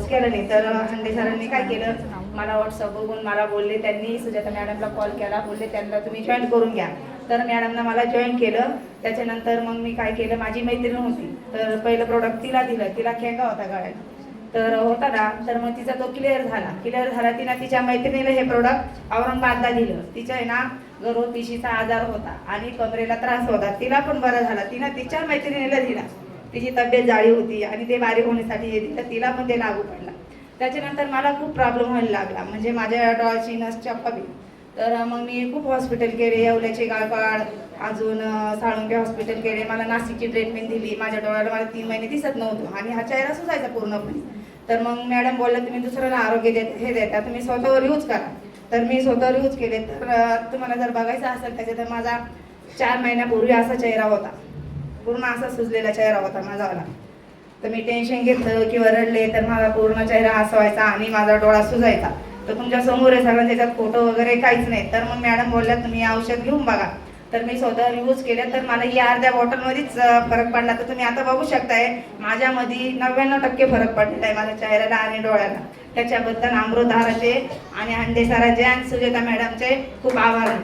केलं नाही. तर हंडे सरांनी काय केलं, मला व्हॉट्सअप बघून मला बोलले, त्यांनी सुजाता मॅडमला कॉल केला, बोलले त्यांना तुम्ही जॉईन करून घ्या. तर मॅडमनं मला जॉईन केलं. त्याच्यानंतर मग मी काय केलं, माझी मैत्रीण होती तर पहिलं प्रोडक्ट तिला दिलं. तिला खेंगा होता गळ्यात तर होता ना, तर मग तिचा तो क्लिअर झाला. तिनं तिच्या मैत्रिणीला हे प्रोडक्ट औरंगाबादला दिलं. तिच्या आहे ना गर्भपिशीचा आजार होता आणि कमरेला त्रास होता, तिला पण बरं झाला. तिनं तिच्या मैत्रिणीला दिला, तिची तब्येत जाडी होती आणि ते बारीक होण्यासाठी हे दिलं, तिला पण ते लागू पडला. त्याच्यानंतर मला खूप प्रॉब्लेम व्हायला लागला, म्हणजे माझ्या डोळ्याची नस चप्पा. तर मग मी खूप हॉस्पिटल केले, येवल्याचे गाळपाड, अजून साळुंके हॉस्पिटल केले. मला नाशिकची ट्रीटमेंट दिली. माझ्या डोळ्याला मला 3 महिने दिसत नव्हतं आणि हा चेहरा सुजायचा पूर्णपणे. तर मग मॅडम बोलल्या तुम्ही दुसऱ्याला आरोग्य देता, तुम्ही स्वतःवर यूज करा. तर मी स्वतःवर यूज केले. तर तुम्हाला जर बघायचं असेल त्याच्यात, तर माझा 4 महिन्यापूर्वी असा चेहरा होता, पूर्ण असा सुजलेला चेहरा होता माझावाला. तर मी टेन्शन घेतलं किंवा रडले तर माझा पूर्ण चेहरा असा व्हायचा आणि माझा डोळा सुजायचा. तर तुमच्या समोर आहे सगळं, त्याच्यात फोटो वगैरे काहीच नाही. तर मग मॅडम बोलल्या तुम्ही औषध घेऊन बघा. तर मी स्वतः यूज केलं, तर मला ही अर्ध्या बॉटलमध्येच फरक पडला. तर तुम्ही आता बघू शकताय माझ्यामध्ये 99% फरक पडलेला आहे माझ्या चेहऱ्याला आणि डोळ्याला. त्याच्याबद्दल अमृत आहाराचे आणि हंडे सरांचे आणि सुजाता मॅडमचे खूप आभार.